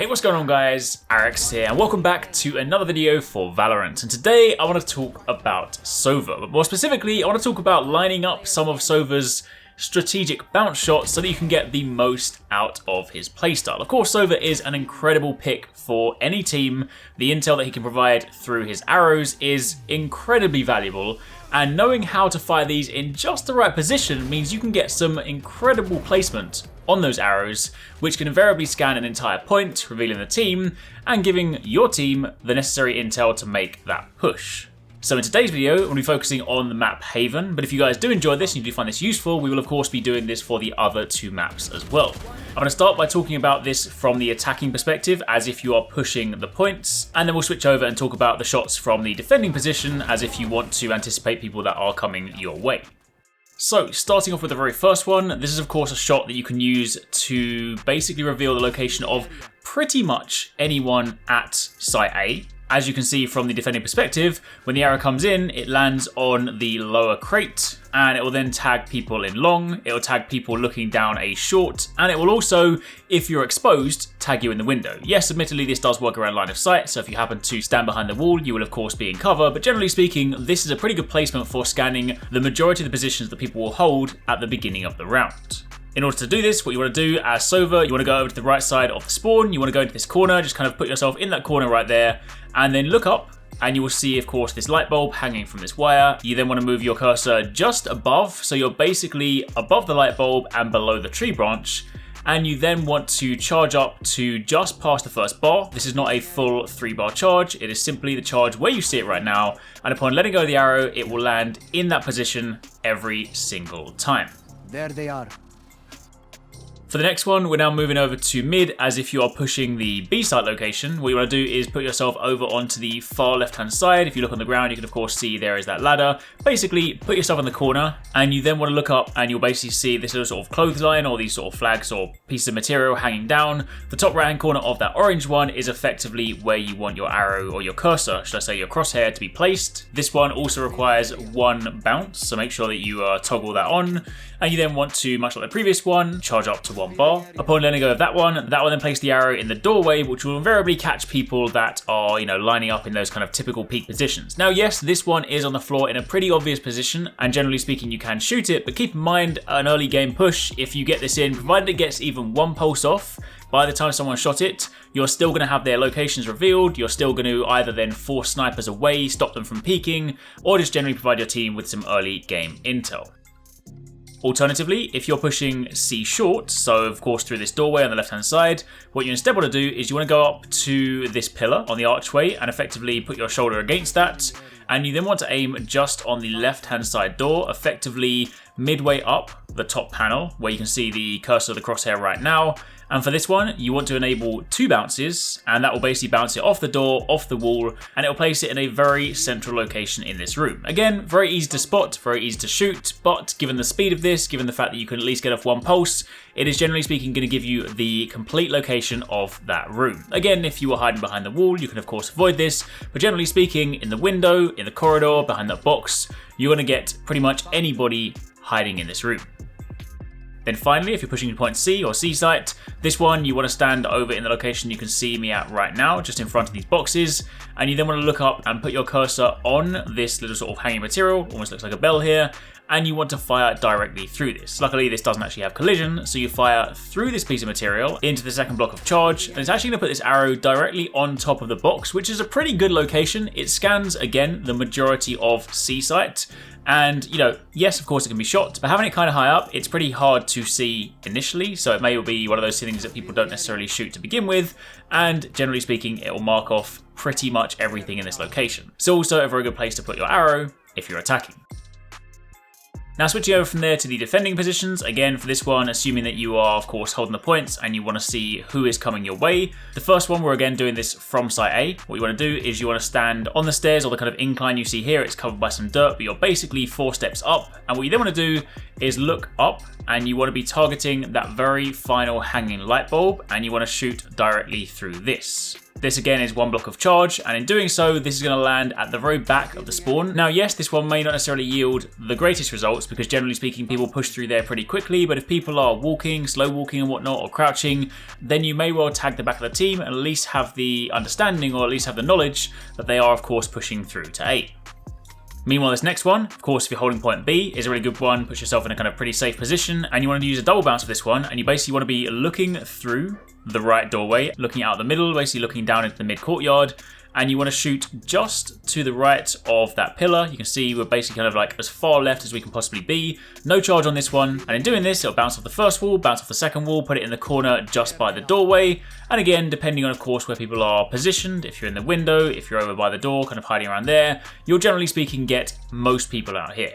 Hey, what's going on guys? Arekkz here and welcome back to another video for Valorant. And today I want to talk about Sova, but more specifically I want to talk about lining up some of Sova's strategic bounce shots so that you can get the most out of his playstyle. Of course, Sova is an incredible pick for any team. The intel that he can provide through his arrows is incredibly valuable, and knowing how to fire these in just the right position means you can get some incredible placement on those arrows, which can invariably scan an entire point, revealing the team and giving your team the necessary intel to make that push. So in today's video, we're going to be focusing on the map Haven, but if you guys do enjoy this and you do find this useful, we will of course be doing this for the other two maps as well. I'm going to start by talking about this from the attacking perspective, as if you are pushing the points, and then we'll switch over and talk about the shots from the defending position, as if you want to anticipate people that are coming your way. So, starting off with the very first one, this is of course a shot that you can use to basically reveal the location of pretty much anyone at Site A. As you can see from the defending perspective, when the arrow comes in, it lands on the lower crate, and it will then tag people in long, it will tag people looking down a short, and it will also, if you're exposed, tag you in the window. Yes, admittedly this does work around line of sight, so if you happen to stand behind the wall, you will of course be in cover, but generally speaking, this is a pretty good placement for scanning the majority of the positions that people will hold at the beginning of the round. In order to do this, what you want to do as Sova, you want to go over to the right side of the spawn, you want to go into this corner, just kind of put yourself in that corner right there, and then look up, and you will see, of course, this light bulb hanging from this wire. You then want to move your cursor just above, so you're basically above the light bulb and below the tree branch, and you then want to charge up to just past the first bar. This is not a full 3-bar charge, it is simply the charge where you see it right now, and upon letting go of the arrow, it will land in that position every single time. There they are. For the next one, we're now moving over to mid, as if you are pushing the B site location. What you want to do is put yourself over onto the far left hand side. If you look on the ground, you can of course see there is that ladder. Basically, put yourself in the corner, and you then want to look up and you'll basically see this little sort of clothesline or these sort of flags or pieces of material hanging down. The top right hand corner of that orange one is effectively where you want your arrow or your cursor, should I say your crosshair, to be placed. This one also requires one bounce, so make sure that you toggle that on. And you then want to, much like the previous one, charge up to 1 bar. Upon letting go of that will then place the arrow in the doorway, which will invariably catch people that are, lining up in those kind of typical peak positions. Now, yes, this one is on the floor in a pretty obvious position, and generally speaking, you can shoot it, but keep in mind, an early game push, if you get this in, provided it gets even 1 pulse off, by the time someone shot it, you're still going to have their locations revealed, you're still going to either then force snipers away, stop them from peeking, or just generally provide your team with some early game intel. Alternatively, if you're pushing C short, so of course through this doorway on the left hand side, what you instead want to do is you want to go up to this pillar on the archway and effectively put your shoulder against that, and you then want to aim just on the left hand side door, effectively midway up the top panel where you can see the cursor of the crosshair right now. And for this one, you want to enable 2 bounces, and that will basically bounce it off the door, off the wall, and it will place it in a very central location in this room. Again, very easy to spot, very easy to shoot, but given the speed of this, given the fact that you can at least get off 1 pulse, it is generally speaking going to give you the complete location of that room. Again, if you are hiding behind the wall, you can of course avoid this, but generally speaking, in the window, in the corridor, behind that box, you're going to get pretty much anybody hiding in this room. Then finally, if you're pushing to point C or C site, this one you want to stand over in the location you can see me at right now, just in front of these boxes, and you then want to look up and put your cursor on this little sort of hanging material, almost looks like a bell here, and you want to fire directly through this. Luckily, this doesn't actually have collision, so you fire through this piece of material into the second block of charge, and it's actually going to put this arrow directly on top of the box, which is a pretty good location. It scans, again, the majority of C site, and, yes, of course it can be shot, but having it kind of high up, it's pretty hard to see initially, so it may be one of those things that people don't necessarily shoot to begin with, and generally speaking, it will mark off pretty much everything in this location. So also a very good place to put your arrow if you're attacking. Now switching over from there to the defending positions, again for this one, assuming that you are of course holding the points and you want to see who is coming your way. The first one, we're again doing this from site A. What you want to do is you want to stand on the stairs or the kind of incline you see here. It's covered by some dirt, but you're basically 4 steps up. And what you then want to do is look up, and you want to be targeting that very final hanging light bulb, and you want to shoot directly through this. This again is 1 block of charge, and in doing so, this is going to land at the very back of the spawn. Now, yes, this one may not necessarily yield the greatest results because generally speaking, people push through there pretty quickly, but if people are walking, slow walking and whatnot, or crouching, then you may well tag the back of the team and at least have the understanding or at least have the knowledge that they are, of course, pushing through to A. Meanwhile, this next one, of course, if you're holding point B, is a really good one. Puts yourself in a kind of pretty safe position, and you want to use a double bounce for this one, and you basically want to be looking through the right doorway, looking out the middle, basically looking down into the mid courtyard, and you want to shoot just to the right of that pillar. You can see we're basically kind of like as far left as we can possibly be. No charge on this one, and in doing this, it'll bounce off the first wall, bounce off the second wall, put it in the corner just by the doorway, and again, depending on, of course, where people are positioned, if you're in the window, if you're over by the door, kind of hiding around there, you'll generally speaking get most people out here.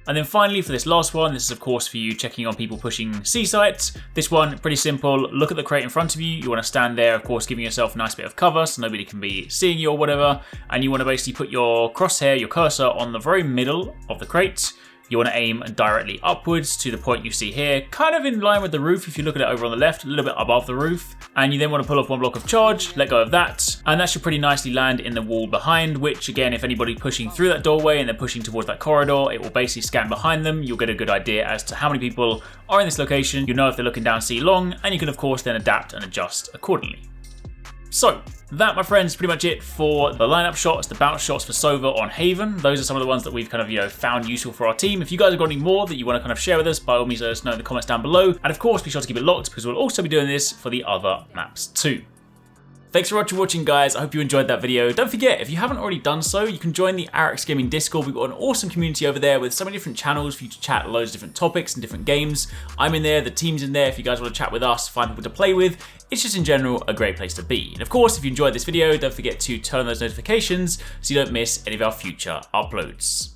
And then finally, for this last one, this is of course for you checking on people pushing C sites. This one, pretty simple. Look at the crate in front of you. You want to stand there, of course, giving yourself a nice bit of cover so nobody can be seeing you or whatever. And you want to basically put your crosshair, your cursor on the very middle of the crate. You want to aim directly upwards to the point you see here, kind of in line with the roof if you look at it over on the left, a little bit above the roof. And you then want to pull off 1 block of charge, let go of that, and that should pretty nicely land in the wall behind, which again, if anybody pushing through that doorway and they're pushing towards that corridor, it will basically scan behind them. You'll get a good idea as to how many people are in this location. You know if they're looking down C long, and you can of course then adapt and adjust accordingly. So, that, my friends, is pretty much it for the lineup shots, the bounce shots for Sova on Haven. Those are some of the ones that we've kind of, found useful for our team. If you guys have got any more that you want to kind of share with us, by all means, let us know in the comments down below. And of course, be sure to keep it locked because we'll also be doing this for the other maps too. Thanks for watching, guys. I hope you enjoyed that video. Don't forget, if you haven't already done so, you can join the Arekkz Gaming Discord. We've got an awesome community over there with so many different channels for you to chat loads of different topics and different games. I'm in there, the team's in there. If you guys want to chat with us, find people to play with, it's just in general a great place to be. And of course, if you enjoyed this video, don't forget to turn on those notifications so you don't miss any of our future uploads.